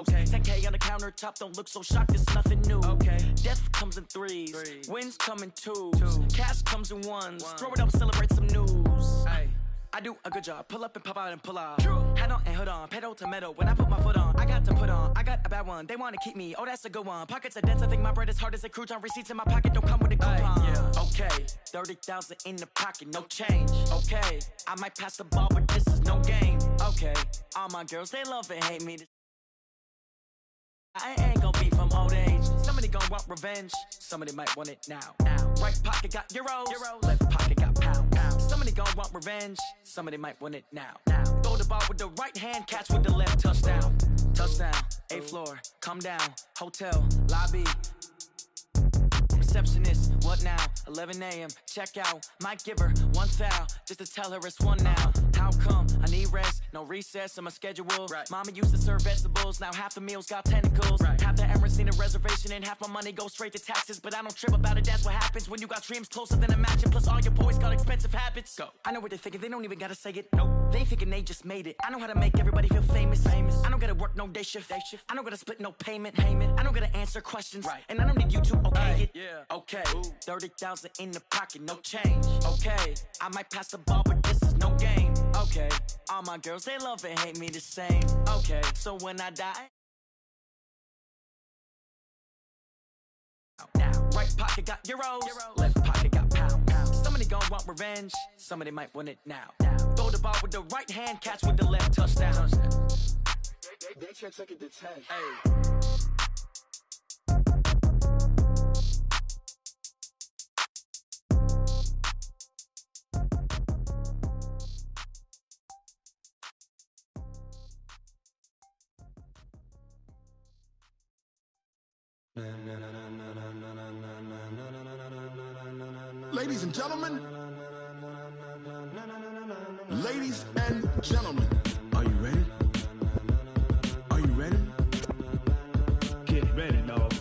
Okay. 10K on the countertop, don't look so shocked, it's nothing new. Okay. Death comes in threes, wins come in twos, cash comes in ones. Throw it up, celebrate some news. Ay. I do a good job, pull up and pop out and pull off. Hat on and hood on, pedal to metal. When I put my foot on, I got to put on. I got a bad one, they want to keep me. Oh, that's a good one. Pockets are dense, I think my bread is hard as a crouton. Receipts in my pocket don't come with a coupon. Yeah. Okay, 30,000 in the pocket, no change. Okay, I might pass the ball, but this is no game. Okay, all my girls, they love and hate me. I ain't gonna be from old age. Somebody gonna want revenge. Somebody might want it now. Right pocket got euros. Left pocket got pounds. Somebody gonna want revenge. Somebody might want it now. Throw the ball with the right hand, catch with the left. Touchdown. Touchdown. 8th floor. Come down. Hotel. Lobby. Receptionist, what now? 11 a.m. Check out. Might give her one foul just to tell her it's one now. How come? I need rest, no recess in my schedule. Right. Mama used to serve vegetables, now half the meals got tentacles. Right. Half the Emirates need a reservation and half my money goes straight to taxes. But I don't trip about it, that's what happens when you got dreams closer than a mansion. Plus all your boys got expensive habits. Go. I know what they're thinking, they don't even gotta say it. Nope. They thinking they just made it. I know how to make everybody feel famous. I don't gotta work no day shift. I don't gotta split no payment. I don't gotta answer questions. Right. And I don't need you to okay it. Yeah. Okay, 30,000 in the pocket, no change. Okay, I might pass the ball, but this is no game. Okay, all my girls, they love and hate me the same. Okay, so when I die, now, right pocket got euros, left pocket got pounds. Somebody gon' want revenge, somebody might want it now. Throw the ball with the right hand, catch with the left. Touchdown. They check it to 10. Hey. Ladies and gentlemen, ladies and gentlemen, are you ready? Are you ready? Get ready, dog.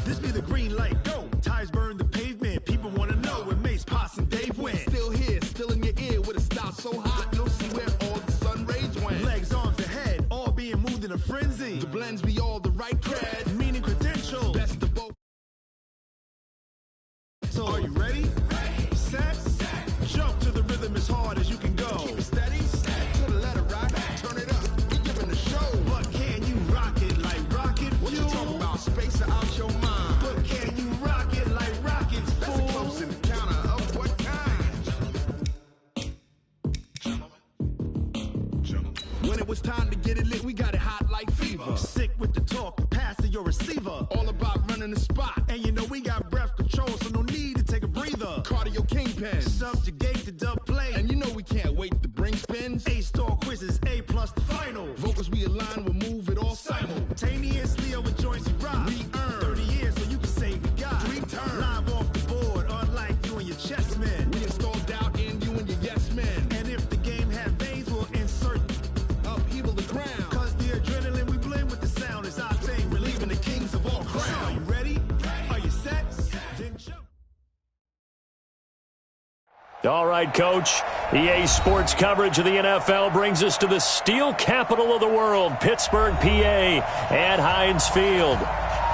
This be the green light, go. Tires burn the pavement. People want to know where Mace, Poss, and Dave went. Still here, still in your ear with a style so hot, you'll see where all the sun rays went. Legs, arms, and head, all being moved in a frenzy. The blends be all the right cred, Meaning credentials. best of both. So are you ready? Set. Jump to the rhythm as hard as you can go. Keep it steady, to the letter rock, turn it up, you're giving the show. But can you rock it like rocket What fuel? you talking about, space or out your mind? But can you rock it like rockets, That's a fool? close encounter of what kind? When it was time to get it lit, we got it hot like fever. Sick with the talk, pass to your receiver. All about running the spot, And you know we got breath control, so no need to take a breather. cardio kingpin. Subjugate the dub play. And you know we can't wait to bring spins. A-star quizzes, A+ the final. Vocals we align, we'll move it all Simultaneously over joints we rock. We earn 30 years, so you can say we got 3 turns. Live off the board, unlike you and your chess men. We install doubt in you and your yes men. And if the game had veins, we'll insert Upheaval the ground. Cause the adrenaline we blend with the sound is our thing, relieving the kings of all crowns. So are you ready? Are you set? Then jump. All right, Coach. EA Sports coverage of the NFL brings us to the steel capital of the world, Pittsburgh, PA, at Heinz Field.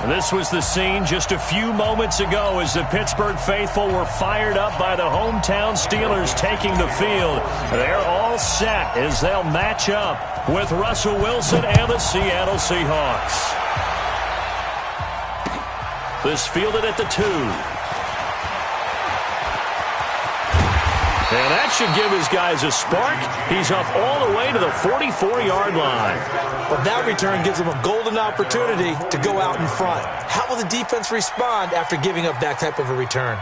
This was the scene just a few moments ago as the Pittsburgh faithful were fired up by the hometown Steelers taking the field. They're all set as they'll match up with Russell Wilson and the Seattle Seahawks. This fielded at the 2. And that should give his guys a spark. He's up all the way to the 44-yard line. But that return gives them a golden opportunity to go out in front. How will the defense respond after giving up that type of a return?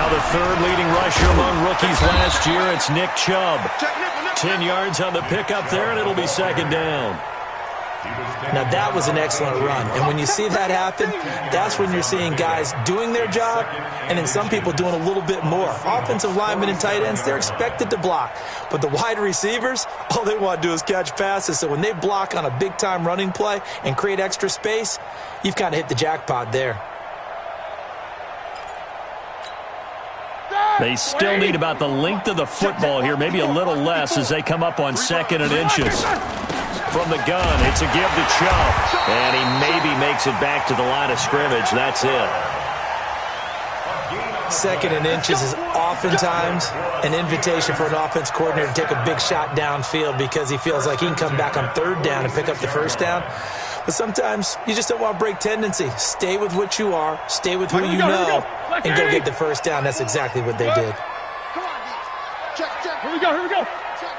Now the third leading rusher among rookies last year, it's Nick Chubb. 10 yards on the pickup there, and it'll be second down. Now, that was an excellent run. And when you see that happen, that's when you're seeing guys doing their job and then some people doing a little bit more. Offensive linemen and tight ends, they're expected to block. But the wide receivers, all they want to do is catch passes. So when they block on a big-time running play and create extra space, you've kind of hit the jackpot there. They still need about the length of the football here, maybe a little less as they come up on 2nd and inches. From the gun, it's a give to Chubb. And he maybe makes it back to the line of scrimmage. That's it. 2nd and inches is oftentimes an invitation for an offense coordinator to take a big shot downfield because he feels like he can come back on 3rd down and pick up the 1st down. But sometimes you just don't want to break tendency. Stay with what you are, stay with who you know, and go get the 1st down. That's exactly what they did. Come on, check. Here we go. Check.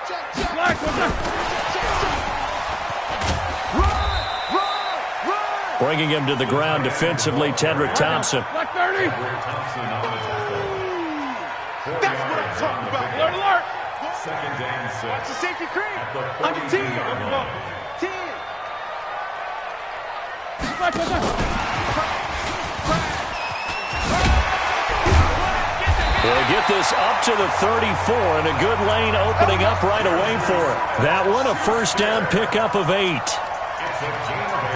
Bringing him to the ground defensively, Tedrick Thompson. Black 30. That's what I'm talking about. Alert. Second and 6. Watch the safety cream. On your team. 10. They'll get this up to the 34, and a good lane opening up right away for it. That one, a 1st down pickup of 8. It's a gain of 8.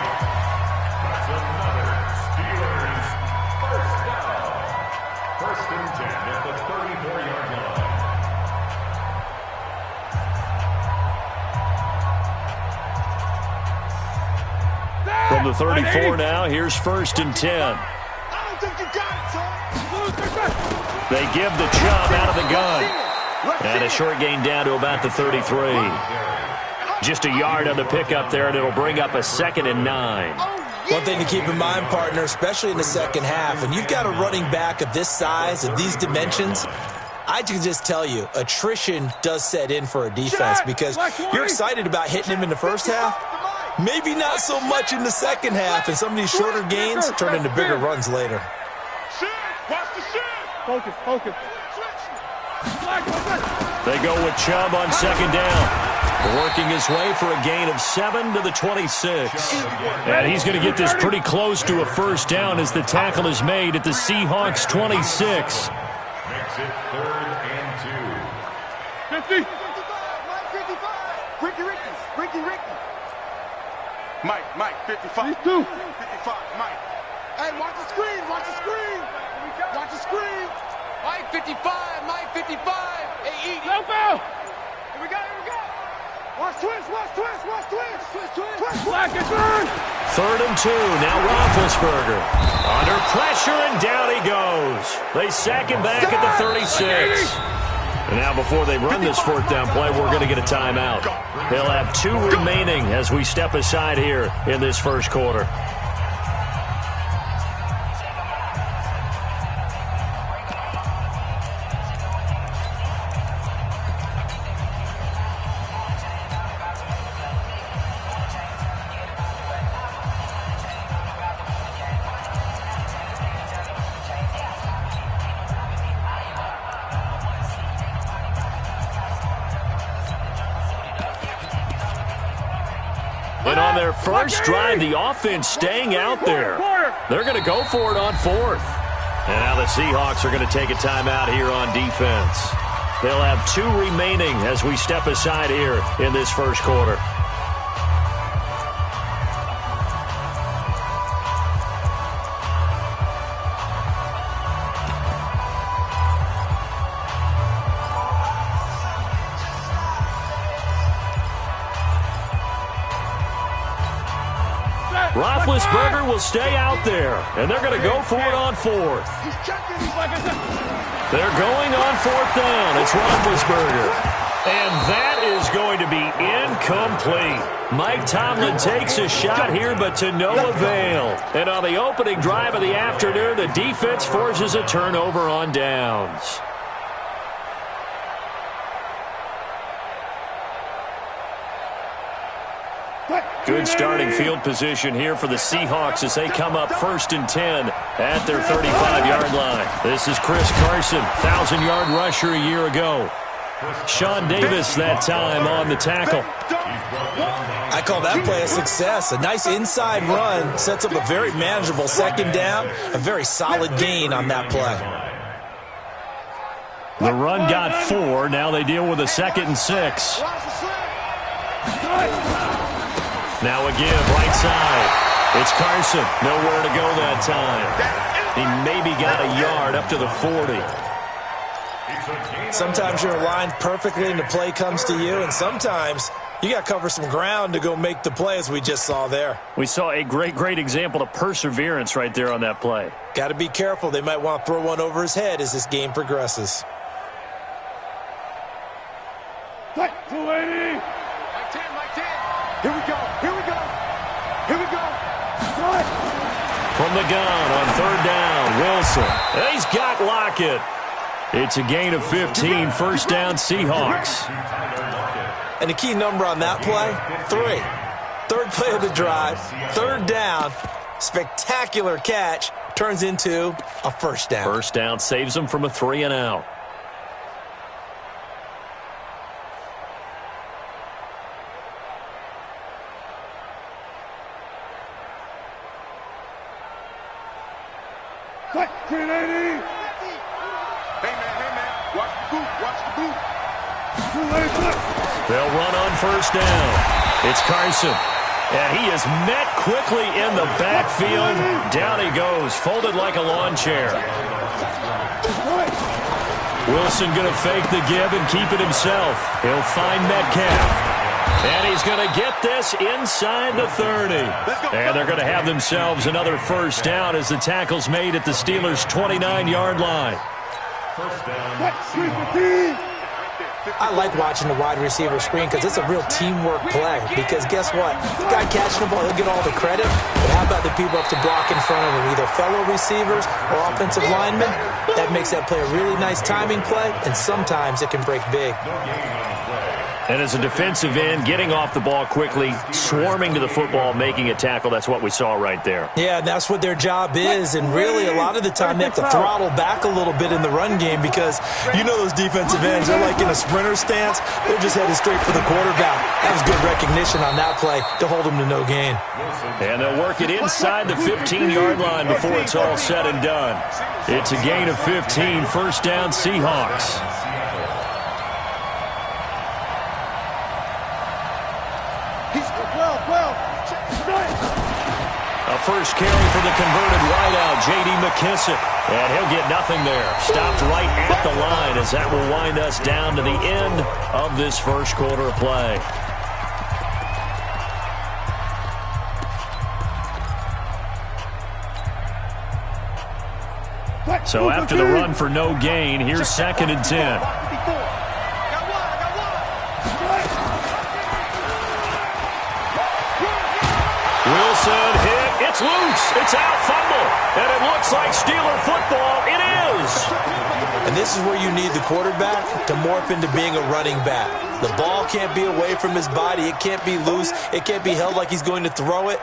That's another Steelers 1st down. 1st and 10 at the 34-yard line. From the 34 now, here's 1st and 10. I don't think you got it, son. They give the Chubb out of the gun. And a short gain down to about the 33. Just a yard on the pickup there, and it'll bring up a 2nd and 9. One thing to keep in mind, partner, especially in the second half, when you've got a running back of this size, of these dimensions, I can just tell you, attrition does set in for a defense because you're excited about hitting him in the first half. Maybe not so much in the second half, and some of these shorter gains turn into bigger runs later. Watch the shit. Focus. They go with Chubb on 2nd down. Working his way for a gain of 7 to the 26. And he's going to get this pretty close to a 1st down as the tackle is made at the Seahawks 26. Makes it 3rd and 2. 50. Ricky. Mike, 55. 55, Mike. Hey, watch the screen. Mike 55. Hey, eat. No foul. Here we go. Watch twist. Black is third. 3rd and 2. Now Roethlisberger. Under pressure, and down he goes. They sack him back at the 36. And now before they run this 4th down play, we're going to get a timeout. They'll have 2 remaining as we step aside here in this 1st quarter. And on their first drive, the offense staying out there. They're going to go for it on 4th. And now the Seahawks are going to take a timeout here on defense. They'll have 2 remaining as we step aside here in this 1st quarter. Roethlisberger will stay out there, and they're going to go for it on 4th. They're going on 4th down. It's Roethlisberger. And that is going to be incomplete. Mike Tomlin takes a shot here, but to no avail. And on the opening drive of the afternoon, the defense forces a turnover on downs. Good starting field position here for the Seahawks as they come up 1st and 10 at their 35-yard line. This is Chris Carson, 1,000-yard rusher a year ago. Sean Davis that time on the tackle. I call that play a success. A nice inside run sets up a very manageable 2nd down. A very solid gain on that play. The run got 4. Now they deal with a 2nd and 6. Now a give, right side. It's Carson. Nowhere to go that time. He maybe got a yard up to the 40. Sometimes you're aligned perfectly and the play comes to you, and sometimes you got to cover some ground to go make the play, as we just saw there. We saw a great example of perseverance right there on that play. Got to be careful. They might want to throw one over his head as this game progresses. 280. Mike 10, Mike 10. Here we go. Here we go. Here we go. From the gun on 3rd down, Wilson. He's got Lockett. It's a gain of 15, 1st down Seahawks. And the key number on that play, 3. 3rd play of the drive, 3rd down, spectacular catch, turns into a 1st down. 1st down saves them from a 3 and out. They'll run on 1st down. It's Carson. And he is met quickly in the backfield. Down he goes, folded like a lawn chair. Wilson going to fake the give and keep it himself. He'll find Metcalf. And he's going to get this inside the 30. And they're going to have themselves another 1st down as the tackle's made at the Steelers' 29-yard line. I like watching the wide receiver screen because it's a real teamwork play. Because guess what? The guy catching the ball, he'll get all the credit. But how about the people up to block in front of him? Either fellow receivers or offensive linemen. That makes that play a really nice timing play, and sometimes it can break big. And as a defensive end, getting off the ball quickly, swarming to the football, making a tackle, that's what we saw right there. Yeah, and that's what their job is. And really, a lot of the time, they have to throttle back a little bit in the run game because you know those defensive ends, they're like in a sprinter stance. They're just headed straight for the quarterback. That was good recognition on that play to hold them to no gain. And they'll work it inside the 15-yard line before it's all said and done. It's a gain of 15, 1st down Seahawks. A first carry for the converted wideout, J.D. McKissick. And he'll get nothing there. Stopped right at the line as that will wind us down to the end of this first quarter of play. So after the run for no gain, here's 2nd and 10. Wilson hit. It's loose. It's out. Fumble. And it looks like Steeler football. It is. And this is where you need the quarterback to morph into being a running back. The ball can't be away from his body. It can't be loose. It can't be held like he's going to throw it.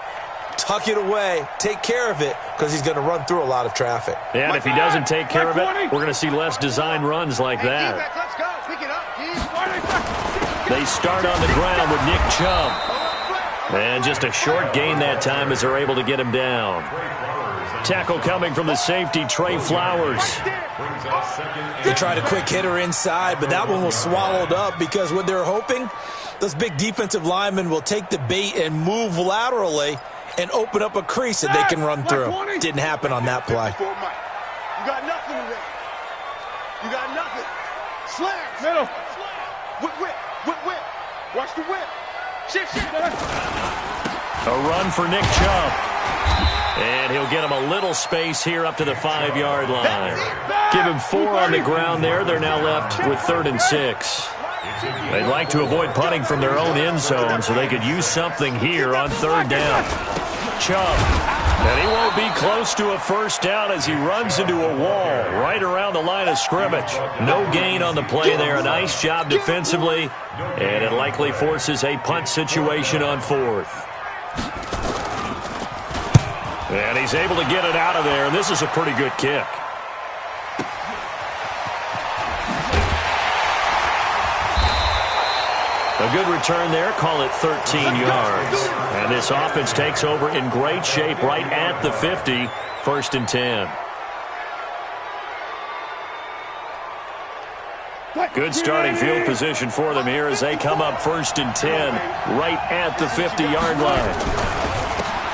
Tuck it away. Take care of it because he's going to run through a lot of traffic. And if he doesn't take care of it, we're going to see less design runs like that. They start on the ground with Nick Chubb. And just a short gain that time as they're able to get him down. Tackle coming from the safety, Trey Flowers. They tried a quick hitter inside, but that one was swallowed up because what they're hoping, those big defensive linemen will take the bait and move laterally and open up a crease that they can run through. Didn't happen on that play. You got nothing today. You got nothing. Slams. Middle. Whip. Watch the whip. Shit. A run for Nick Chubb. And he'll get him a little space here up to the 5-yard line. Give him 4 on the ground there. They're now left with 3rd and 6. They'd like to avoid punting from their own end zone so they could use something here on 3rd down. Chubb And he won't be close to a first down as he runs into a wall right around the line of scrimmage. No gain on the play there. A nice job defensively, and it likely forces a punt situation on 4th. And he's able to get it out of there, and this is a pretty good kick. A good return there, call it 13 yards. And this offense takes over in great shape right at the 50, 1st and 10. Good starting field position for them here as they come up 1st and 10 right at the 50-yard line.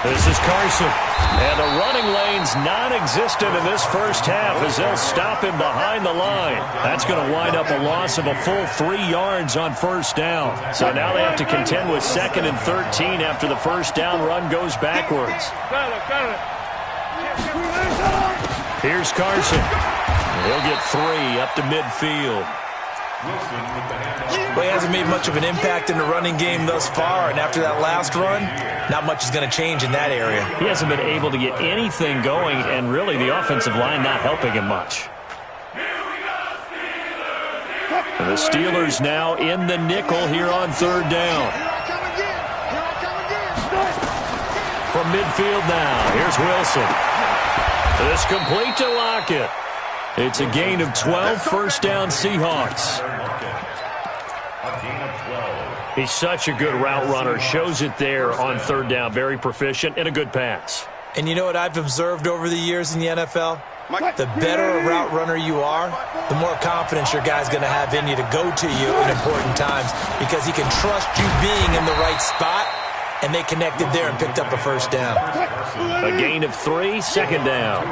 This is Carson. And the running lane's non-existent in this first half as they'll stop him behind the line. That's going to wind up a loss of a full 3 yards on first down. So now they have to contend with 2nd and 13 after the first down run goes backwards. Here's Carson. He'll get 3 up to midfield. Well, he hasn't made much of an impact in the running game thus far, and after that last run, not much is going to change in that area. He hasn't been able to get anything going, and really the offensive line not helping him much. And the Steelers now in the nickel here on 3rd down. From midfield now, here's Wilson. This complete to Lockett. It's a gain of 12, first down Seahawks. He's such a good route runner. Shows it there on 3rd down. Very proficient and a good pass. And you know what I've observed over the years in the NFL? The better a route runner you are, the more confidence your guy's going to have in you to go to you in important times because he can trust you being in the right spot, and they connected there and picked up a first down. A gain of 3, 2nd down.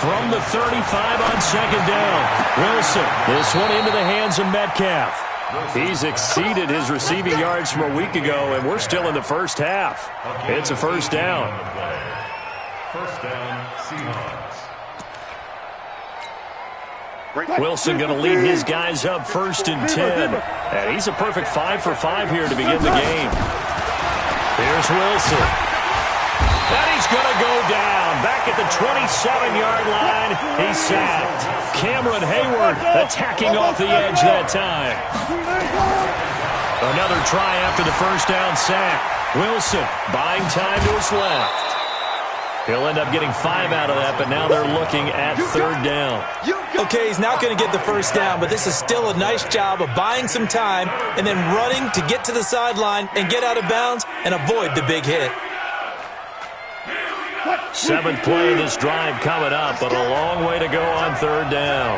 From the 35 on 2nd down. Wilson, this one into the hands of Metcalf. He's exceeded his receiving yards from a week ago, and we're still in the first half. It's a first down. First down, Seahawks. Wilson going to lead his guys up 1st and 10. And he's a perfect 5 for 5 here to begin the game. Here's Wilson. And he's going to go down. Back at the 27-yard line, he's sacked. Cameron Hayward attacking off the edge that time. Another try after the first down sack. Wilson buying time to his left. He'll end up getting 5 out of that, but now they're looking at 3rd down. Okay, he's not going to get the first down, but this is still a nice job of buying some time and then running to get to the sideline and get out of bounds and avoid the big hit. 7th play of this drive coming up, but a long way to go on 3rd down.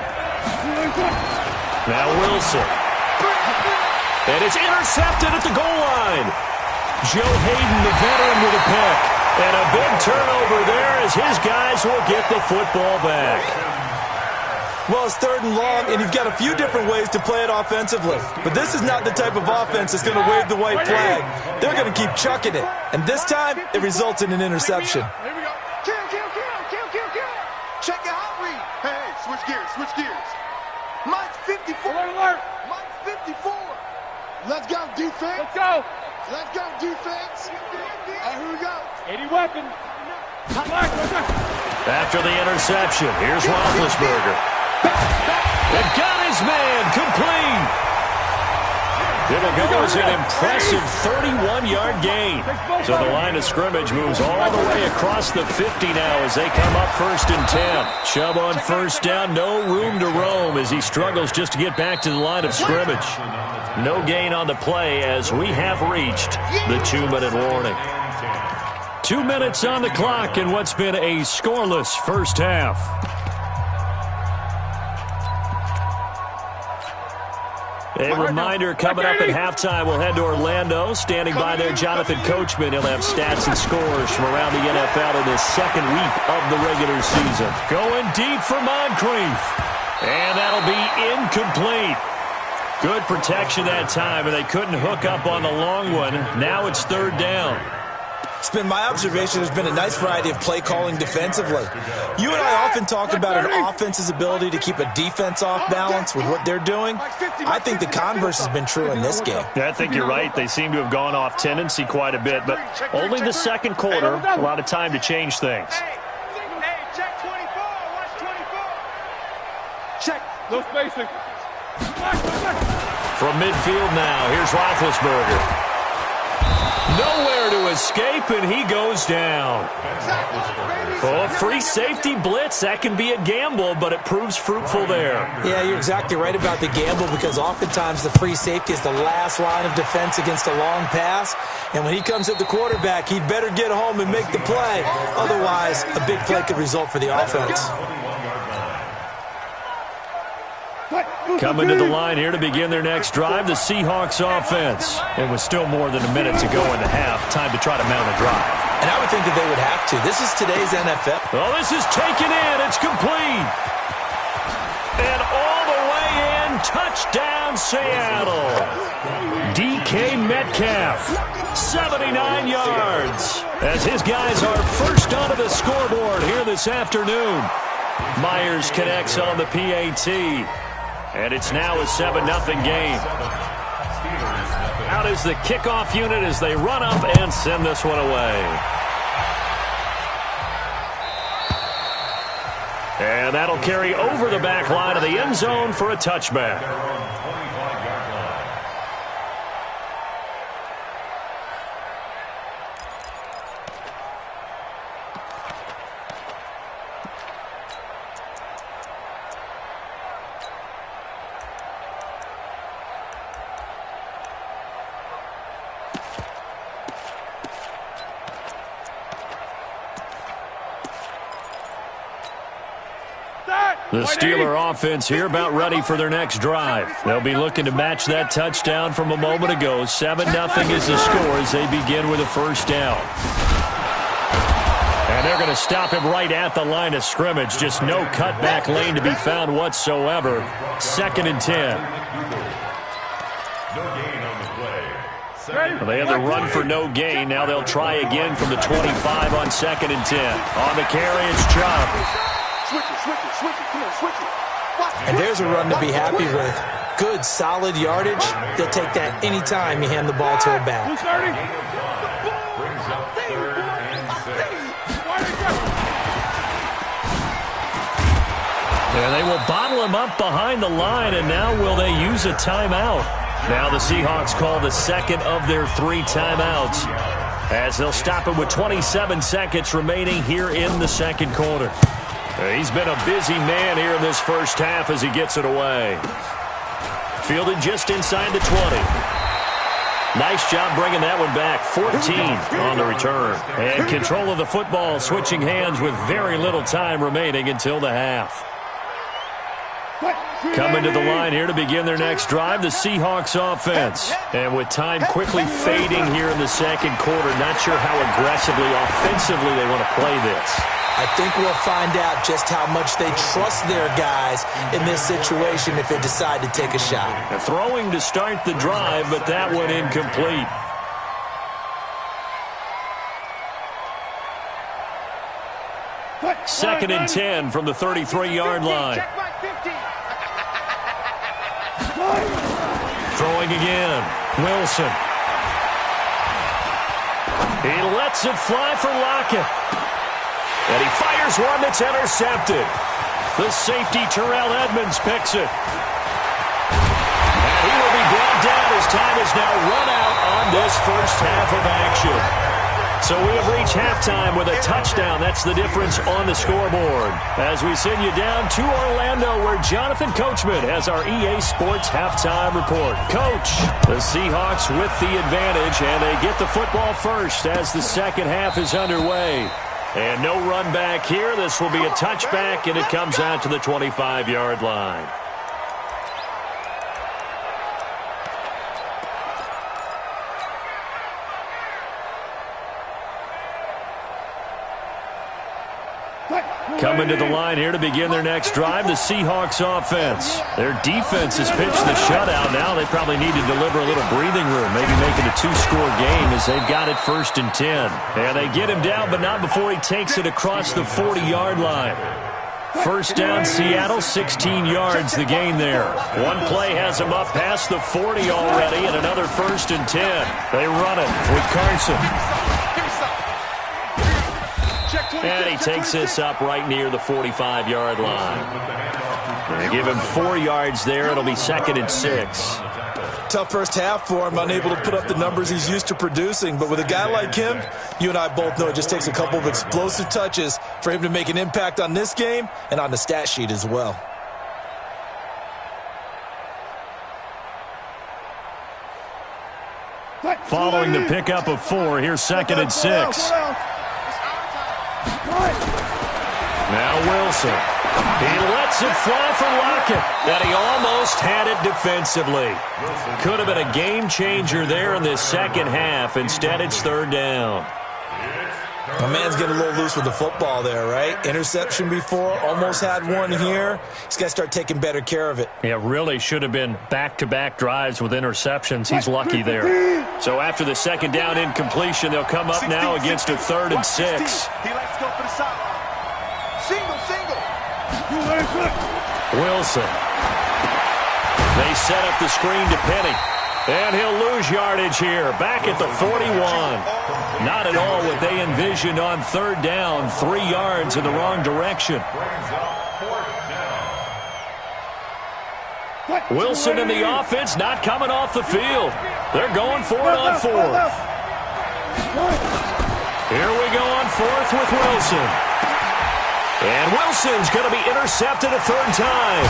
Now Wilson. And it's intercepted at the goal line. Joe Hayden, the veteran, with a pick. And a big turnover there as his guys will get the football back. Well, it's 3rd and long, and you've got a few different ways to play it offensively. But this is not the type of offense that's going to wave the white flag. They're going to keep chucking it. And this time, it results in an interception. Here we go. Kill. Check your hot read. Hey, switch gears. Mike's 54. Alert. Mike's 54. Let's go, defense. Let's go, defense. And here we go. 80 weapon. After the interception, here's Roethlisberger. It got his man complete. It'll go as an impressive 31-yard gain. So the line of scrimmage moves all the way across the 50 now as they come up 1st and 10. Chubb on first down, no room to roam as he struggles just to get back to the line of scrimmage. No gain on the play as we have reached the 2-minute warning. 2 minutes on the clock in what's been a scoreless first half. A reminder, coming up at halftime, we'll head to Orlando. Standing by there, Jonathan Coachman. He'll have stats and scores from around the NFL in this 2nd week of the regular season. Going deep for Moncrief. And that'll be incomplete. Good protection that time, and they couldn't hook up on the long one. Now it's 3rd down. It's been my observation there's been a nice variety of play calling defensively. You and I often talk about an offense's ability to keep a defense off balance with what they're doing. I think the converse has been true in this game. Yeah, I think you're right. They seem to have gone off tendency quite a bit, but only the second quarter, a lot of time to change things. Hey, check 24. Watch 24. Check. No spacing. From midfield now, here's Roethlisberger. Nowhere to escape, and he goes down. Oh, free safety blitz, that can be a gamble, but it proves fruitful there. Yeah, you're exactly right about the gamble, because oftentimes the free safety is the last line of defense against a long pass, and when he comes at the quarterback, he'd better get home and make the play. Otherwise, a big play could result for the offense. Coming to the line here to begin their next drive, the Seahawks offense. It was still more than a minute to go in the half. Time to try to mount a drive. And I would think that they would have to. This is today's NFL. Oh, this is taken in. It's complete. And all the way in. Touchdown, Seattle. DK Metcalf, 79 yards. As his guys are first onto the scoreboard here this afternoon. Myers connects on the PAT. And it's now a 7-0 game. Out is the kickoff unit as they run up and send this one away. And that'll carry over the back line of the end zone for a touchback. The Steeler offense here about ready for their next drive. They'll be looking to match that touchdown from a moment ago. 7-0 is the score as they begin with a first down. And they're going to stop him right at the line of scrimmage. Just no cutback lane to be found whatsoever. 2nd and 10. Well, they had the run for no gain. Now they'll try again from the 25 on 2nd and 10. On the carry, it's Chubb. And there's a run to be happy with. Good, solid yardage. They'll take that anytime you hand the ball to a back. And they will bottle him up behind the line, and now will they use a timeout? Now the Seahawks call the second of their 3 timeouts, as they'll stop it with 27 seconds remaining here in the second quarter. He's been a busy man here in this first half as he gets it away. Fielded just inside the 20. Nice job bringing that one back. 14 on the return. And control of the football, switching hands with very little time remaining until the half. Coming to the line here to begin their next drive, the Seahawks offense. And with time quickly fading here in the second quarter, not sure how aggressively, offensively they want to play this. I think we'll find out just how much they trust their guys in this situation if they decide to take a shot. Throwing to start the drive, but that one incomplete. Second and 10 from the 33-yard line. Throwing again. Wilson. He lets it fly for Lockett. And he fires one that's intercepted. The safety, Terrell Edmonds, picks it. And he will be brought down as time is now run out on this first half of action. So we have reached halftime with a touchdown. That's the difference on the scoreboard. As we send you down to Orlando, where Jonathan Coachman has our EA Sports halftime report. Coach, the Seahawks with the advantage, and they get the football first as the second half is underway. And no run back here. This will be a touchback, and it comes out to the 25-yard line. Coming to the line here to begin their next drive, the Seahawks offense. Their defense has pitched the shutout. Now they probably need to deliver a little breathing room, maybe make it a 2-score game as they've got it 1st and 10. And they get him down, but not before he takes it across the 40-yard line. First down, Seattle, 16 yards the gain there. One play has them up past the 40 already, and another 1st and 10. They run it with Carson. And he takes this up right near the 45-yard line. They give him 4 yards there. It'll be 2nd and 6. Tough first half for him, unable to put up the numbers he's used to producing. But with a guy like him, you and I both know it just takes a couple of explosive touches for him to make an impact on this game and on the stat sheet as well. Following the pickup of 4, here's 2nd and 6. Now Wilson. He lets it fly for Lockett, and he almost had it defensively. Could have been a game changer there in this second half. Instead, it's 3rd down. My man's getting a little loose with the football there, right? Interception before, almost had one here. He's got to start taking better care of it. Yeah, really should have been back-to-back drives with interceptions. He's lucky there. So after the 2nd down incompletion, they'll come up now against a 3rd and 6. He likes to go for the sideline. Single. Wilson. They set up the screen to Penny. And he'll lose yardage here. Back at the 41. Not at all what they envisioned on 3rd down. 3 yards in the wrong direction. Wilson and the offense not coming off the field. They're going for it on 4th. Here we go on 4th with Wilson. And Wilson's going to be intercepted a 3rd time.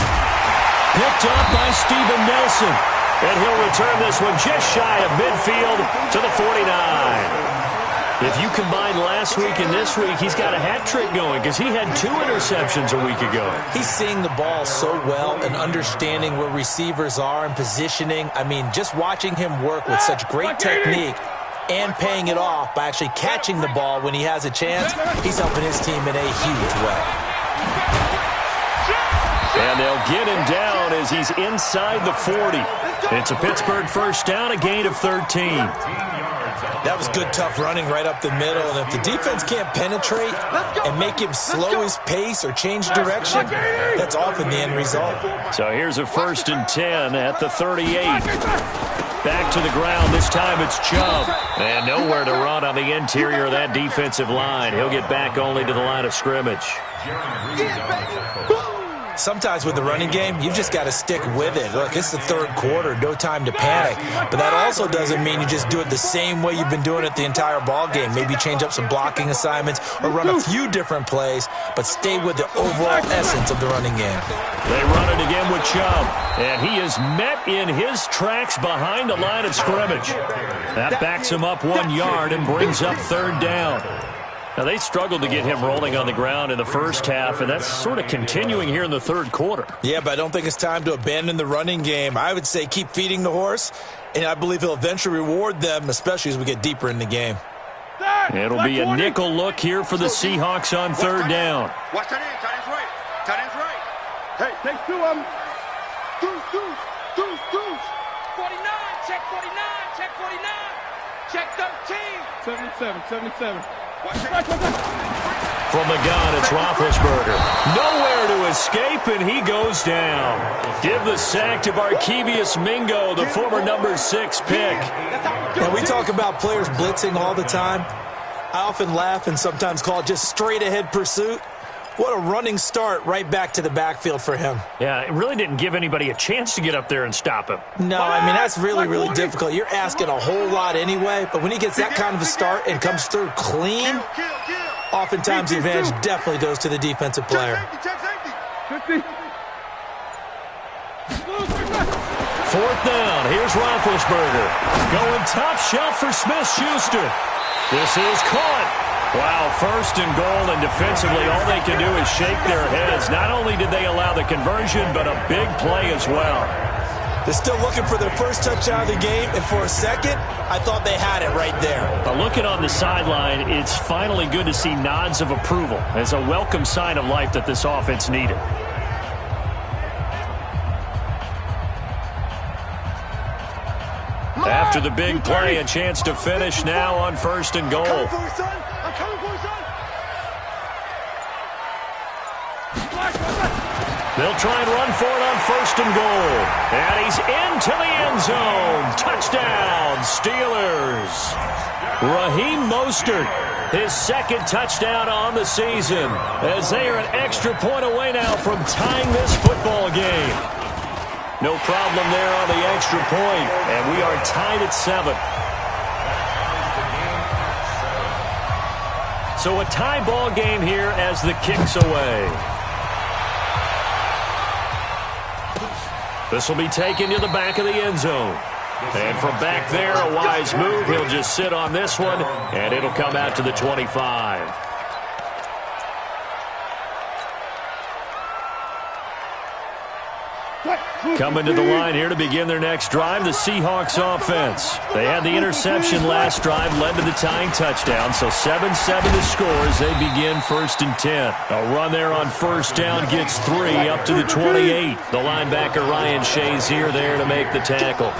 Picked up by Steven Nelson. And he'll return this one just shy of midfield to the 49. If you combine last week and this week, he's got a hat trick going because he had 2 interceptions a week ago. He's seeing the ball so well and understanding where receivers are and positioning. I mean, just watching him work with such great technique and paying it off by actually catching the ball when he has a chance, he's helping his team in a huge way. And they'll get him down as he's inside the 40. It's a Pittsburgh first down, a gain of 13. That was good, tough running right up the middle. And if the defense can't penetrate and make him slow his pace or change direction, that's often the end result. So here's a 1st and 10 at the 38. Back to the ground. This time it's Chubb. And nowhere to run on the interior of that defensive line. He'll get back only to the line of scrimmage. Sometimes with the running game, you've just got to stick with it. Look, it's the 3rd quarter, no time to panic. But that also doesn't mean you just do it the same way you've been doing it the entire ball game. Maybe change up some blocking assignments or run a few different plays, but stay with the overall essence of the running game. They run it again with Chubb, and he is met in his tracks behind the line of scrimmage. That backs him up 1 yard and brings up 3rd down. Now, they struggled to get him rolling on the ground in the first half, and that's sort of continuing here in the 3rd quarter. Yeah, but I don't think it's time to abandon the running game. I would say keep feeding the horse, and I believe he'll eventually reward them, especially as we get deeper in the game. It'll be a nickel look here for the Seahawks on 3rd down. Watch tight end. Tight end's right. Tight end's right. Hey, take 2 of them. Deuce. 49, check 49, check 49, check 13. 77. From the gun, it's Roethlisberger. Nowhere to escape, and he goes down. Give the sack to Barkevious Mingo, the former number 6 pick. And we talk about players blitzing all the time. I often laugh and sometimes call it just straight-ahead pursuit. What a running start right back to the backfield for him. Yeah, it really didn't give anybody a chance to get up there and stop him. No, I mean, that's really, really difficult. You're asking a whole lot anyway, but when he gets that kind of a start and comes through clean, oftentimes the advantage definitely goes to the defensive player. 4th down, here's Roethlisberger. Going top shelf for Smith-Schuster. This is caught. Wow, 1st and goal, and defensively all they can do is shake their heads. Not only did they allow the conversion, but a big play as well. They're still looking for their first touchdown of the game, and for a second, I thought they had it right there. But looking on the sideline, it's finally good to see nods of approval as a welcome sign of life that this offense needed. After the big play, a chance to finish now on 1st and goal. They'll try and run for it on 1st and goal. And he's into the end zone. Touchdown, Steelers. Raheem Mostert, his 2nd touchdown on the season, as they are an extra point away now from tying this football game. No problem there on the extra point, and we are tied at 7. So a tie ball game here as the kick's away. This will be taken to the back of the end zone. And from back there, a wise move. He'll just sit on this one, and it'll come out to the 25. Coming to the line here to begin their next drive, the Seahawks offense. They had the interception last drive, led to the tying touchdown, so 7-7 to score as they begin 1st and 10. A run there on 1st down gets 3 up to the 28. The linebacker Ryan Shazier there to make the tackle.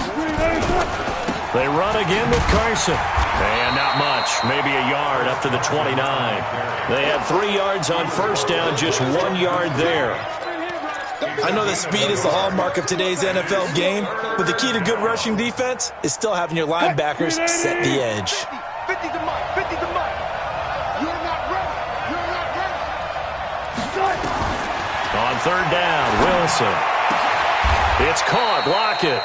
They run again with Carson. And not much, maybe a yard up to the 29. They had 3 yards on 1st down, just 1 yard there. I know that speed is the hallmark of today's NFL game, but the key to good rushing defense is still having your linebackers set the edge. 50 to Mike, 50 to Mike. You're not ready. You're not ready. On 3rd down, Wilson. It's caught. Block it.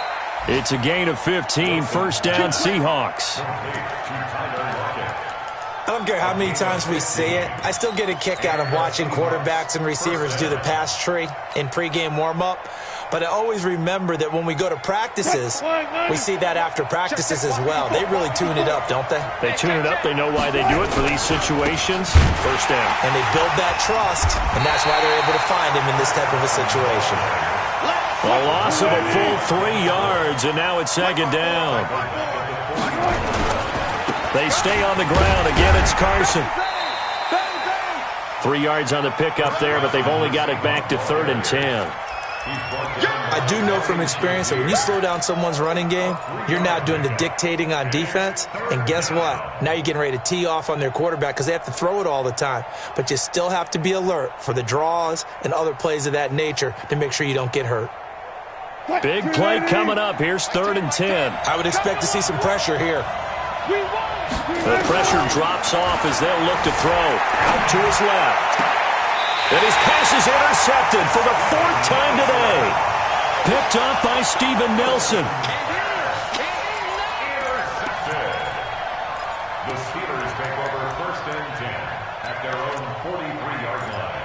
It's a gain of 15. 1st down, Seahawks. I don't care how many times we say it, I still get a kick out of watching quarterbacks and receivers do the pass tree in pregame warm-up. But I always remember that when we go to practices, we see that after practices as well. They really tune it up, don't they? They tune it up. They know why they do it for these situations. 1st down. And they build that trust, and that's why they're able to find him in this type of a situation. A loss of a full 3 yards, and now it's 2nd down. They stay on the ground. Again, it's Carson. 3 yards on the pickup there, but they've only got it back to 3rd and 10. I do know from experience that when you slow down someone's running game, you're now doing the dictating on defense. And guess what? Now you're getting ready to tee off on their quarterback because they have to throw it all the time. But you still have to be alert for the draws and other plays of that nature to make sure you don't get hurt. Big play coming up. Here's 3rd and 10. I would expect to see some pressure here. The pressure drops off as they'll look to throw. Out to his left. And his pass is intercepted for the 4th time today. Picked up by Steven Nelson. Intercepted. The Steelers take over 1st and 10 at their own 43-yard line.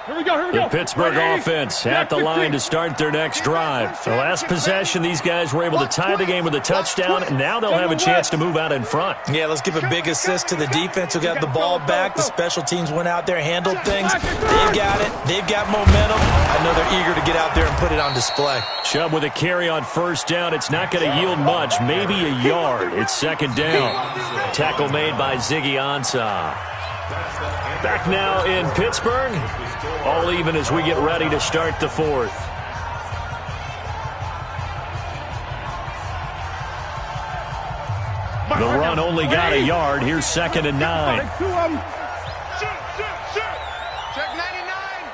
Here we go. The Pittsburgh offense at the line to start their next drive. The last possession, these guys were able to tie the game with a touchdown, and now they'll have a chance to move out in front. Yeah, let's give a big assist to the defense who got the ball back. The special teams went out there, handled things. They've got it. They've got momentum. I know they're eager to get out there and put it on display. Chubb with a carry on 1st down. It's not going to yield much, maybe a yard. It's 2nd down. Tackle made by Ziggy Ansah. Back now in Pittsburgh. All even as we get ready to start the 4th. The run only got a yard. Here's 2nd and 9. Check 99.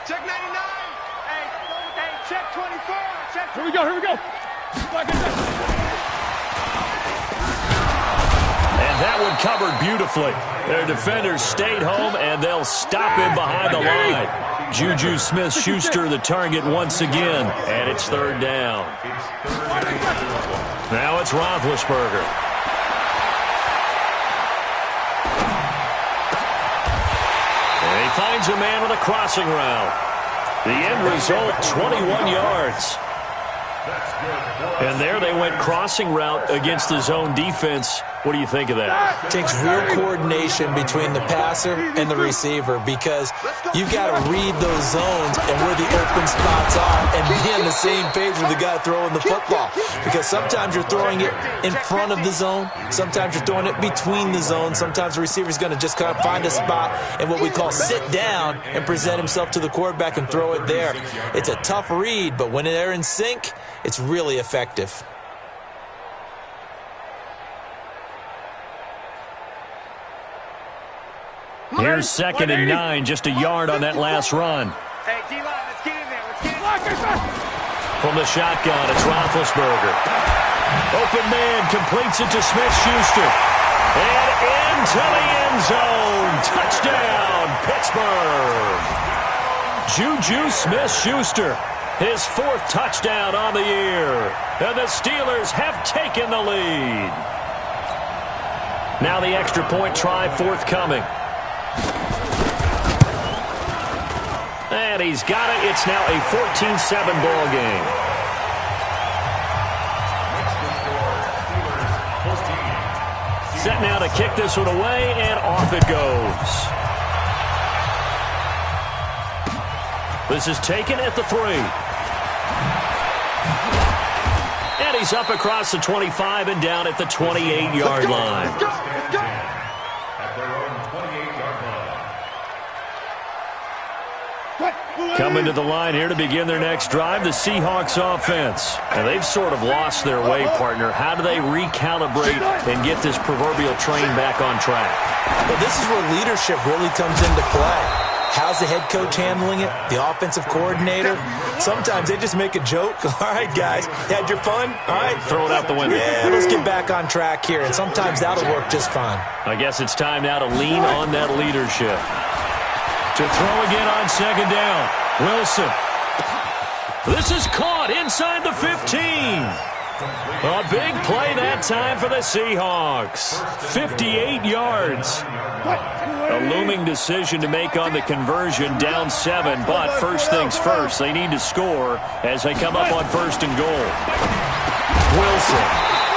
Check 99. Hey, check 24. Check 24. Here we go. And that one covered beautifully. Their defenders stayed home, and they'll stop him behind the line. Juju Smith-Schuster the target once again, and it's 3rd down. Now it's Roethlisberger. And he finds a man with a crossing route. The end result, 21 yards. And there they went crossing route against the zone defense. What do you think of that? It takes real coordination between the passer and the receiver because you've got to read those zones and where the open spots are and be on the same page with the guy throwing the football. Because sometimes you're throwing it in front of the zone. Sometimes you're throwing it between the zones. Sometimes the receiver's going to just kind of find a spot and what we call sit down and present himself to the quarterback and throw it there. It's a tough read, but when they're in sync, it's really effective. Here's 2nd and 9, just a yard on that last run. Hey, D-line, let's get in there. Let's get in there. From the shotgun, it's Roethlisberger. Open man, completes it to Smith-Schuster. And into the end zone. Touchdown, Pittsburgh. Juju Smith-Schuster, his 4th touchdown on the year. And the Steelers have taken the lead. Now the extra point try forthcoming. And he's got it. It's now a 14-7 ball game. Set now to kick this one away, and off it goes. This is taken at the 3. And he's up across the 25 and down at the 28-yard line. At their own 28-yard line. Coming to the line here to begin their next drive, the Seahawks offense. And they've sort of lost their way, partner. How do they recalibrate and get this proverbial train back on track? Well, this is where leadership really comes into play. How's the head coach handling it? The offensive coordinator? Sometimes they just make a joke. All right, guys, had your fun? All right. Throw it out the window. Yeah, let's get back on track here. And sometimes that'll work just fine. I guess it's time now to lean on that leadership. To throw again on 2nd down. Wilson. This is caught inside the 15. A big play that time for the Seahawks. 58 yards. A looming decision to make on the conversion, down 7. But first things first, they need to score as they come up on 1st and goal. Wilson.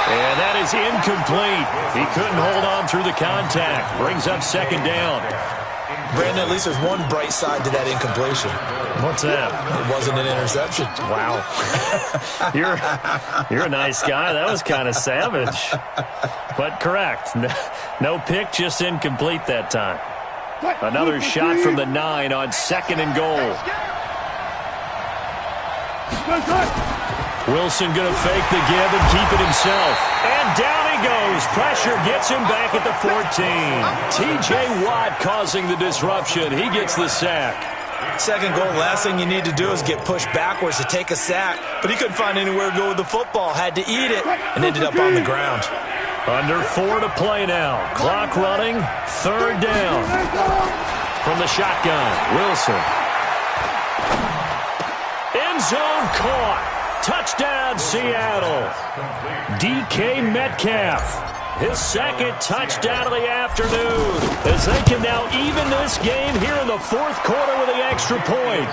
And that is incomplete. He couldn't hold on through the contact. Brings up 2nd down. Brandon, at least there's one bright side to that incompletion. What's that? It wasn't an interception. Wow. You're a nice guy. That was kind of savage. But correct. No pick, just incomplete that time. Another shot from the 9 on 2nd and goal. Wilson going to fake the give and keep it himself. And down he goes. Pressure gets him back at the 14. T.J. Watt causing the disruption. He gets the sack. 2nd goal, last thing you need to do is get pushed backwards to take a sack. But he couldn't find anywhere to go with the football. Had to eat it and ended up on the ground. Under 4 to play now. Clock running. 3rd down. From the shotgun, Wilson. End zone caught. Touchdown, Seattle. DK Metcalf. His 2nd touchdown of the afternoon. As they can now even this game here in the 4th quarter with the extra point.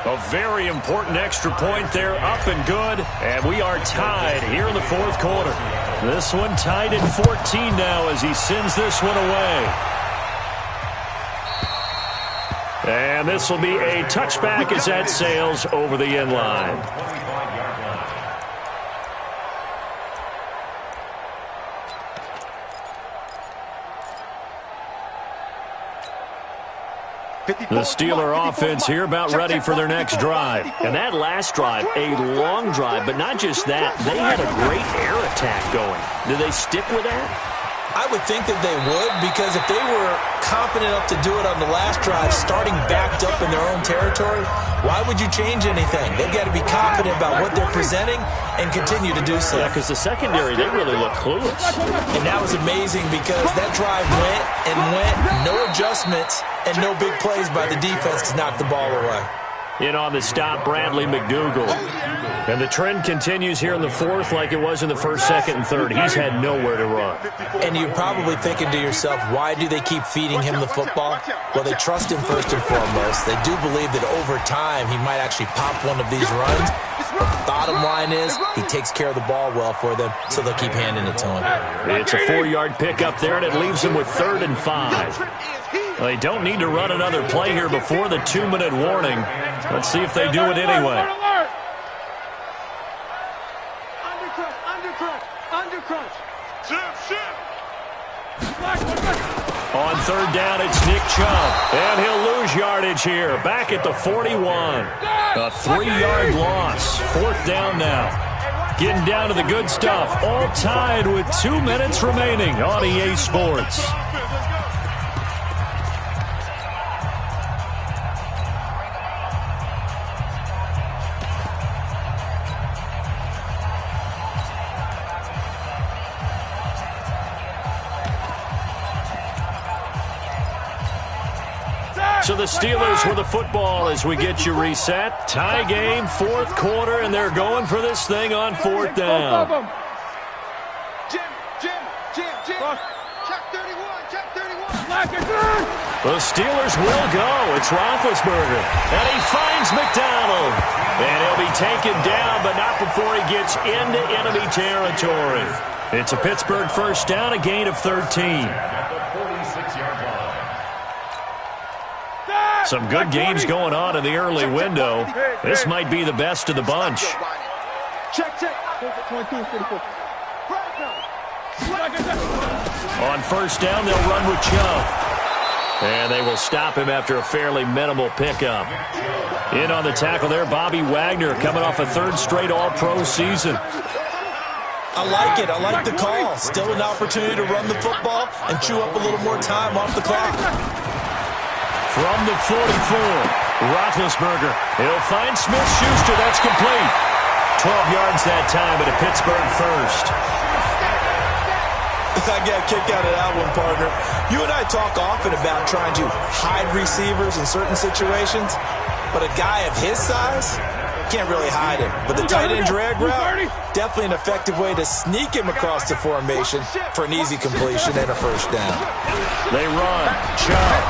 A very important extra point there, up and good. And we are tied here in the 4th quarter. This one tied at 14 now as he sends this one away. And this will be a touchback as that sails over the end line. The Steeler offense here about ready for their next drive. And that last drive, a long drive, but not just that. They had a great air attack going. Do they stick with that? I would think that they would, because if they were confident enough to do it on the last drive, starting backed up in their own territory, why would you change anything? They've got to be confident about what they're presenting and continue to do so. Yeah, because the secondary, they really look clueless. And that was amazing because that drive went and went, no adjustments, and no big plays by the defense to knock the ball away. In on the stop, Bradley McDougal. And the trend continues here in the 4th like it was in the 1st, 2nd, and 3rd. He's had nowhere to run. And you're probably thinking to yourself, why do they keep feeding him the football? Well, they trust him first and foremost. They do believe that over time he might actually pop one of these runs. But the bottom line is he takes care of the ball well for them, so they'll keep handing it to him. It's a 4-yard pickup there, and it leaves them with 3rd and 5. They don't need to run another play here before the 2-minute warning. Let's see if they do it anyway. Undercrunch. On 3rd down, it's Nick Chubb. And he'll lose yardage here. Back at the 41. A 3-yard loss. 4th down now. Getting down to the good stuff. All tied with 2 minutes remaining on EA Sports. So the Steelers with the football as we get you reset. Tie game, fourth quarter, and they're going for this thing on fourth down. Jim. Check 31, check 31. The Steelers will go. It's Roethlisberger. And he finds McDonald. And he'll be taken down, but not before he gets into enemy territory. It's a Pittsburgh first down, a gain of 13. Some good games going on in the early window. This might be the best of the bunch. Check. 22, 44. On first down, they'll run with Chubb. And they will stop him after a fairly minimal pickup. In on the tackle there, Bobby Wagner, coming off a third straight All-Pro season. I like it. I like the call. Still an opportunity to run the football and chew up a little more time off the clock. From the 44, Roethlisberger. He'll find Smith-Schuster. That's complete. 12 yards that time, but a Pittsburgh first. I got a kick out of that one, partner. You and I talk often about trying to hide receivers in certain situations, but a guy of his size can't really hide him. But the tight end drag route, definitely an effective way to sneak him across the formation for an easy completion and a first down. They run. Chubb.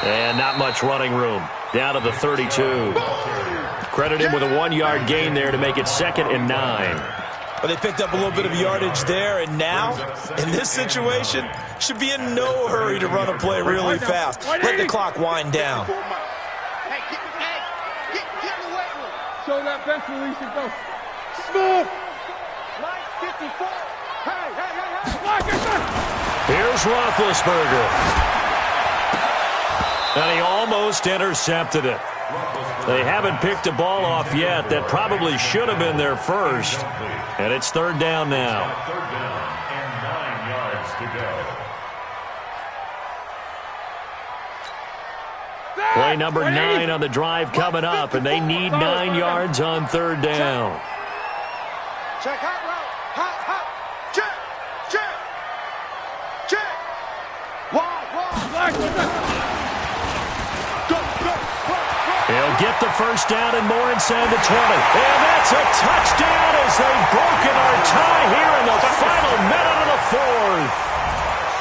And not much running room. Down to the 32. Credit him with a 1-yard gain there to make it 2nd and 9. But they picked up a little bit of yardage there, and now, in this situation, should be in no hurry to run a play really fast. Let the clock wind down. Hey, get in the weight room. Show that bench release and go. Smith. Line 54. Hey. Here's Roethlisberger. And he almost intercepted it. They haven't picked a ball off yet. That probably should have been their first. And it's third down now. Third down and 9 yards to go. Play number 9 on the drive coming up, and they need 9 yards on third down. Check hot route. Hot. Check. Wide. He'll get the first down and more inside the 20. And that's a touchdown as they've broken our tie here in the final minute of the fourth.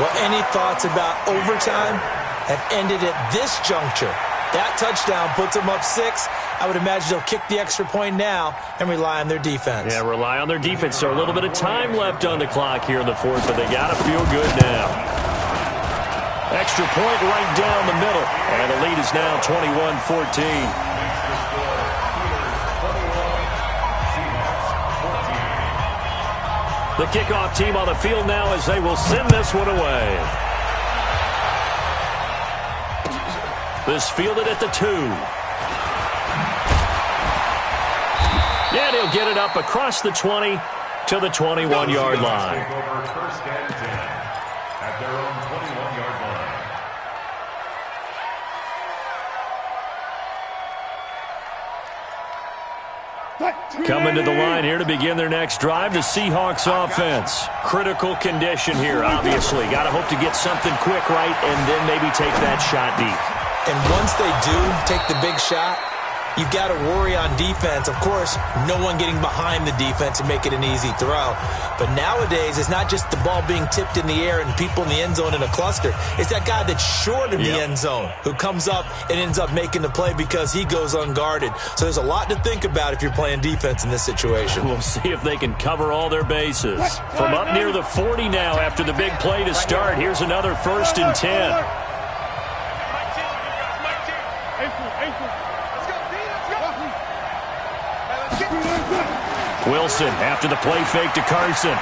Well, any thoughts about overtime have ended at this juncture. That touchdown puts them up 6. I would imagine they'll kick the extra point now and rely on their defense. Yeah, rely on their defense. So a little bit of time left on the clock here in the fourth, but they got to feel good now. Extra point right down the middle. And the lead is now 21-14. The kickoff team on the field now as they will send this one away. This fielded at the 2. And he'll get it up across the 20 to the 21-yard line. First and 10 at their own 21-yard line. Coming to the line here to begin their next drive, the Seahawks offense. Critical condition here, obviously. Got to hope to get something quick right and then maybe take that shot deep. And once they do take the big shot, you've got to worry on defense. Of course, no one getting behind the defense and make it an easy throw. But nowadays, it's not just the ball being tipped in the air and people in the end zone in a cluster. It's that guy that's short of the end zone who comes up and ends up making the play because he goes unguarded. So there's a lot to think about if you're playing defense in this situation. We'll see if they can cover all their bases. From up near the 40 now after the big play to start, here's another 1st and 10. Wilson after the play fake to Carson.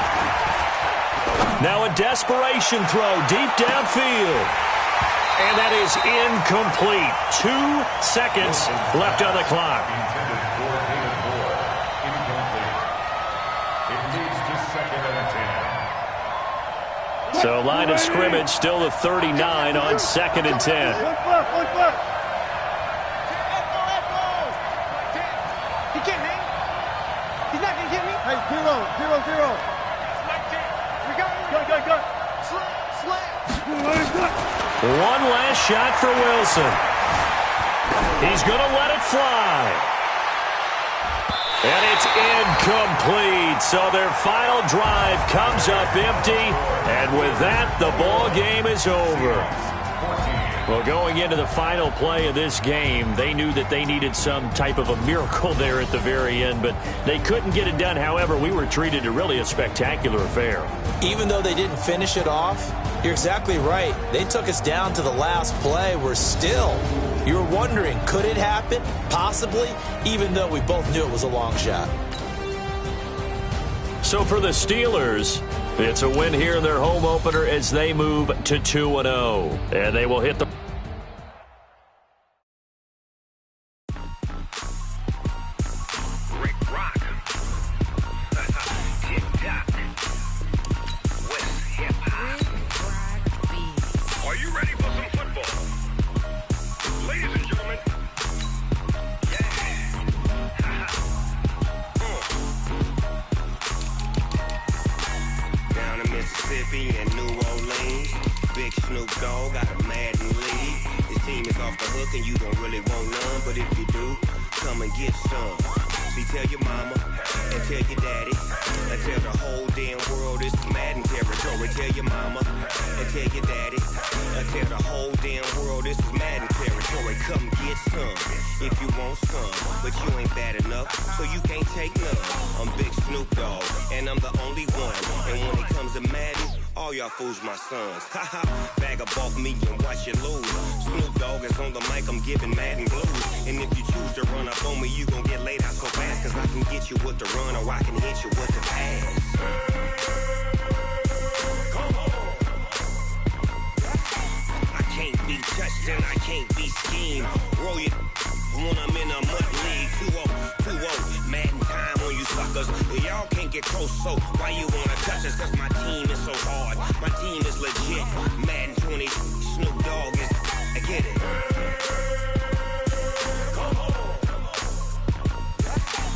Now a desperation throw deep downfield. And that is incomplete. 2 seconds left on the clock. So line of scrimmage still the 39 on 2nd and 10. Go. Slam. One last shot for Wilson. He's going to let it fly. And it's incomplete. So their final drive comes up empty. And with that, the ball game is over. Well, going into the final play of this game, they knew that they needed some type of a miracle there at the very end, but they couldn't get it done. However, we were treated to really a spectacular affair. Even though they didn't finish it off, you're exactly right. They took us down to the last play. We're still, you were wondering, could it happen? Possibly, even though we both knew it was a long shot. So for the Steelers, it's a win here in their home opener as they move to 2-0. And they will hit the... Rick Rock. Tick-tock. West hip-hop. Are you ready for some football? Ladies and gentlemen. Down in Mississippi and New Orleans, Big Snoop Dogg got a Madden lead. His team is off the hook and you don't really want none, but if you do, come and get some. See, tell your mama and tell your daddy and tell the whole damn world this is Madden territory. Tell your mama and tell your daddy and tell the whole damn world this is Madden territory. Come get some if you want some, but you ain't bad enough, so you can't take none. I'm Big Snoop Dogg and I'm the only one, and when it comes to Madden, all y'all fools my sons. Haha, bag up off me and watch you lose. Snoop Dogg is on the mic, I'm giving Madden blues. And if you choose to run up on me, you gon' get laid out so fast, cause I can get you with the run or I can hit you with the pass. Come on. I can't be touched and I can't be schemed. Roll it when I'm in a mud league. 2-0, Madden time on you suckers. Y'all can't get close, so why you wanna touch us? Cause my team is so hard, my team is legit. Madden 20, Snoop Dogg is, I get it. Come on.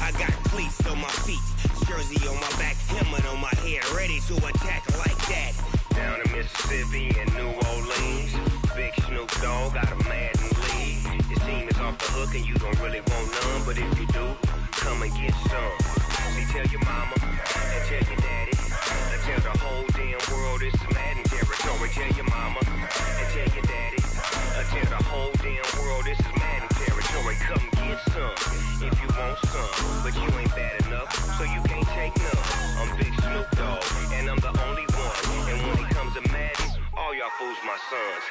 I got cleats on my feet, jersey on my back, helmet on my head, ready to attack like that. Down in Mississippi and New Orleans, Big Snoop Dogg got a Madden lead. His team is off the hook and you don't really want none, but if you do, come and get some. See, tell your mama and tell your daddy and tell the whole damn world this is Madden territory. Tell your mama and tell your daddy and tell the whole damn world this is Madden territory. Come get some if you want some, but you ain't bad enough, so you can't take none. I'm Big Snoop Dogg and I'm the only one, and when it comes to Madden, all y'all fools my sons.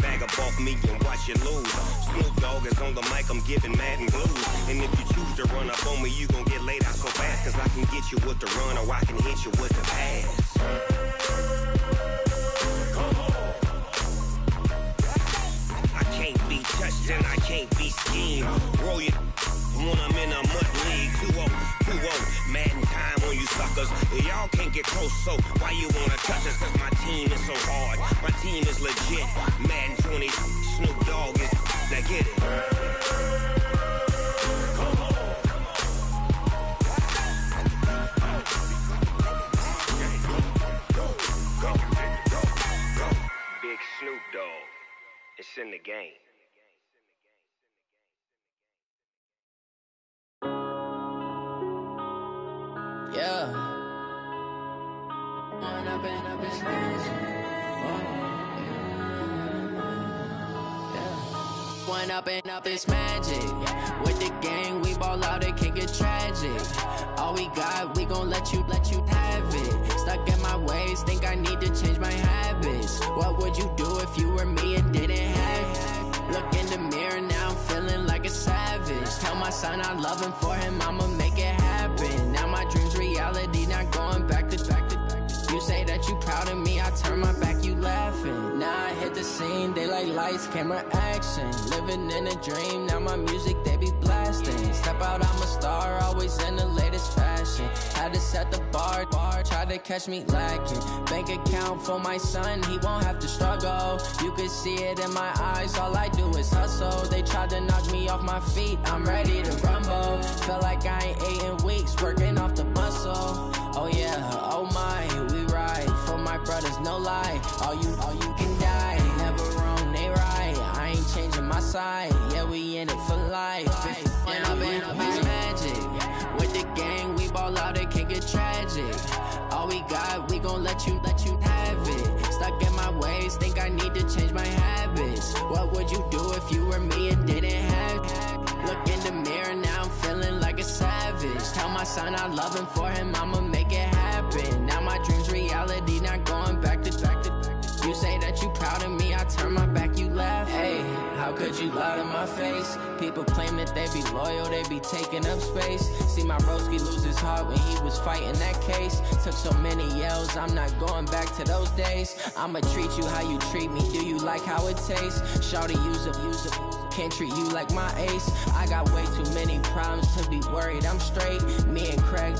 Bag up off me and watch you lose. Snoop Dogg is on the mic, I'm giving Madden blues. And if you choose to run up on me, you gon' get laid out so fast, cause I can get you with the run or I can hit you with the pass. Come on. I can't be touched and I can't be schemed. Roll it when I'm in a mud league. 2-0, Madden time on you suckers. Y'all can't get close, so why you wanna touch us? Cause my team is so hard, my team is legit. Madden 20, Snoop Dogg is, now get it. Come on. Go. Big Snoop Dogg, it's in the game. Yeah. One up and up, it's magic. With the gang, we ball out, it can get tragic. All we got, we gon' let you have it. Stuck in my ways, think I need to change my habits. What would you do if you were me and didn't have it? Look in the mirror, now I'm feeling like a savage. Tell my son I love him, for him I'ma make it happen. Now my dream's reality, not going back to back. You say that you proud of me, I turn my back, you laughing. Now I hit the scene, they like lights, camera, action. Living in a dream, now my music, they be blasting. Step out, I'm a star, always in the latest fashion. Had to set the bar, try to catch me lacking. Bank account for my son, he won't have to struggle. You could see it in my eyes, all I do is hustle. They tried to knock me off my feet, I'm ready to rumble. Felt like I ain't ate in weeks, working off the muscle. Oh yeah, oh my, we ride for my brothers, no lie. All you can die, never run. my side. Yeah, we in it for life. And I've been magic. With the gang, we ball out, it can get tragic. All we got, we gon' let you have it. Stuck in my ways, think I need to change my habits. What would you do if you were me and didn't have it? Look in the mirror, now I'm feeling like a savage. Tell my son I love him, for him I'ma make it happen. Now my dream's reality, not going back to. You say that you proud of me, I turn my back, you laugh. Hey, how could you lie to my face? People claim that they be loyal, they be taking up space. See my broski lose his heart when he was fighting that case. Took so many yells, I'm not going back to those days. I'ma treat you how you treat me, do you like how it tastes? Shawty, use up, can't treat you like my ace. I got way too many problems to be worried, I'm straight. Me and Craig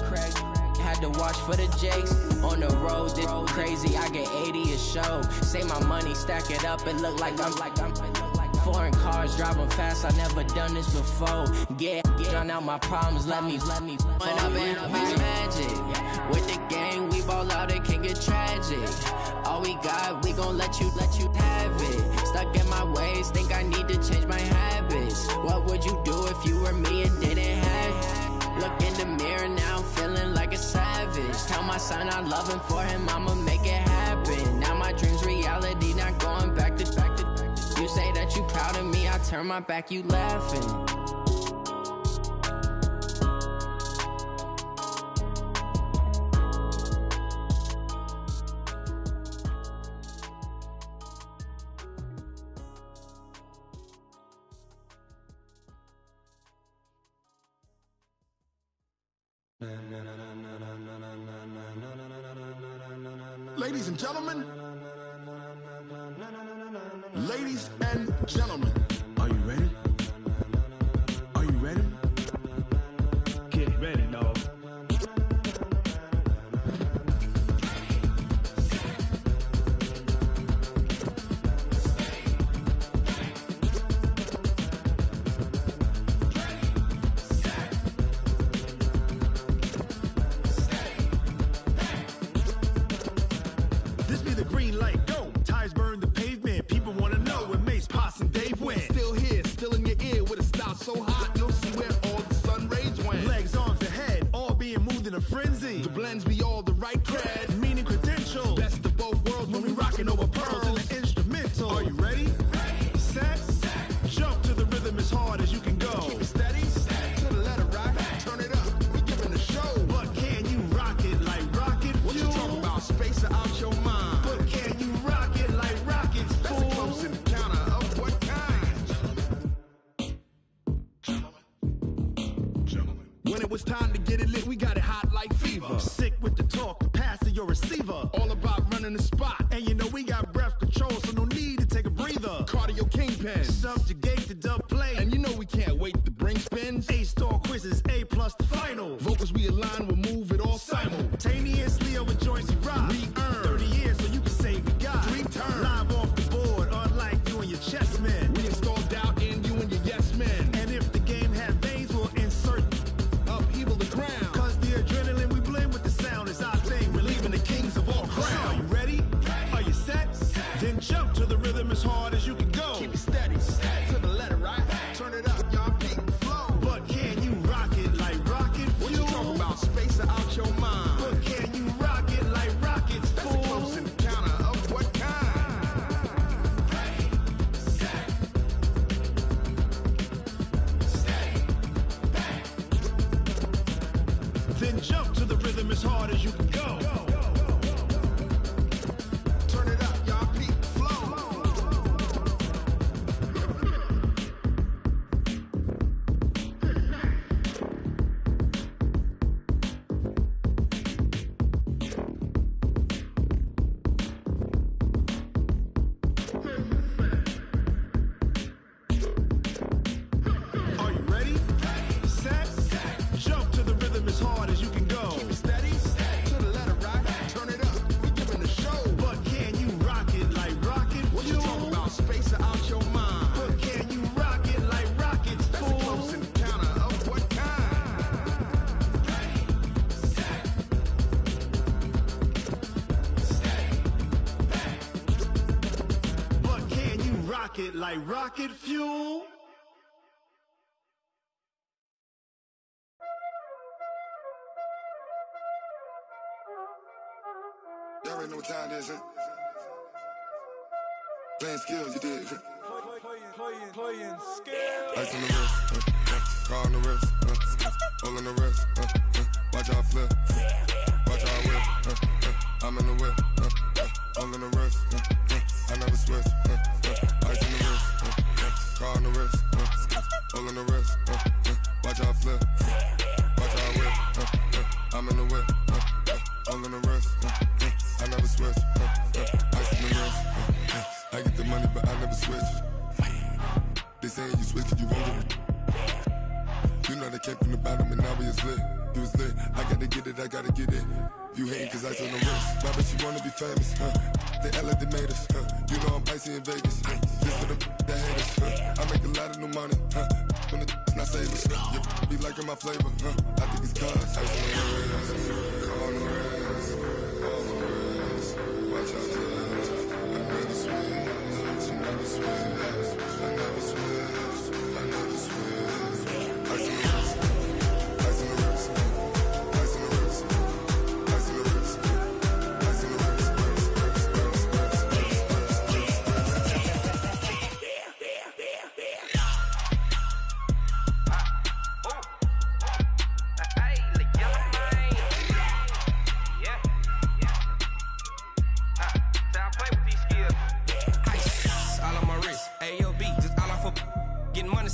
had to watch for the Jakes. On the road, this crazy, I get 80 a show. Say my money, stack it up, it look like I'm foreign cars, driving fast, I never done this before. Yeah, drown out my problems, let me When I've been magic. With the gang, we ball out, it can get tragic. All we got, we gon' let you have it. Stuck in my ways, think I need to change my habits. What would you do if you were me and didn't have it? Look in the mirror, now I'm feeling like a savage. Tell my son I love him, for him I'ma make it happen. Now my dream's reality, not going back to. You say that you proud of me, I turn my back, you laughing. Ladies and gentlemen, ladies and gentlemen, are you ready? Are you ready? Get ready, dog. This be the green light, go. Tires burn the pavement. People wanna know where Mace, Poss, and Dave went. Still here, still in your ear with a style so hot, you'll see where all the sun rays went. Legs, arms, and head, all being moved in a frenzy. The blends be all the right cred, meaning credentials. Best of both worlds when we rockin' over pearls in the instrumental. Are you ready? Set, jump to the rhythm as hard as you can go. Keep it steady, to the letter rock, turn it up, we giving a show. But can you rock it like rocket fuel? What you talking about, space or out your mind? But can you rock it like rockets, fool? That's a close encounter of what kind? Gentlemen. When it was time to get it lit, we got it hot like fever. Sick with the talk, the pass to your receiver. All about running the spot. And you know we got breath control, so no need to take a breather. Cardio kingpin, subjugate the dub play. And you know we can't wait to bring spins. A-star quizzes, A+ the final. Vocals we align, we'll move it all simultaneously over joints we rock. We earn 30 years, so you can say we got 3 turns. Live off the board, unlike you and your chess men. We install doubt in you and your yes men. And if the game had veins, we'll insert upheaval the ground. rocket like rocket fuel. Y'all already know what time it is, huh? Playing skills, you did. Playing skills. Ice on the wrist, car on the wrist, all on the wrist, watch out flip, watch out whip, I'm in the whip, all on the wrist, I never switch, ice on the wrist, car on the wrist, all on the wrist, watch out flip, watch out whip, I'm in the whip, all on the wrist, I never switch, ice on the wrist, I get the money but I never switch. They saying you switch and you won't get it. You know they came from the bottom and now we is lit. You was lit, I gotta get it, I gotta get it. You hating cause ice on the wrist. Why bet you wanna be famous, They act like they made us, You know I'm icy in Vegas, This for the that hate us, I make a lot of new money, When it's not savers, You be liking my flavor, I think it's cause ice on the wrist, on the wrist, on the wrist. Watch out for this, I never switch, I never switch, I never switch, I never switch. Ice on the wrist, ice on the wrist, ice on the wrist, ice on the wrist, ice on the wrist,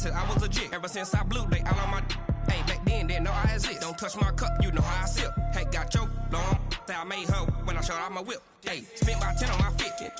I was legit. Ever since I blew, they all on my hey, back then, didn't know I exist. Don't touch my cup, you know how I sip. Hey, got your long, I made her when I showed out my whip. Hey, spent my 10 on my 50.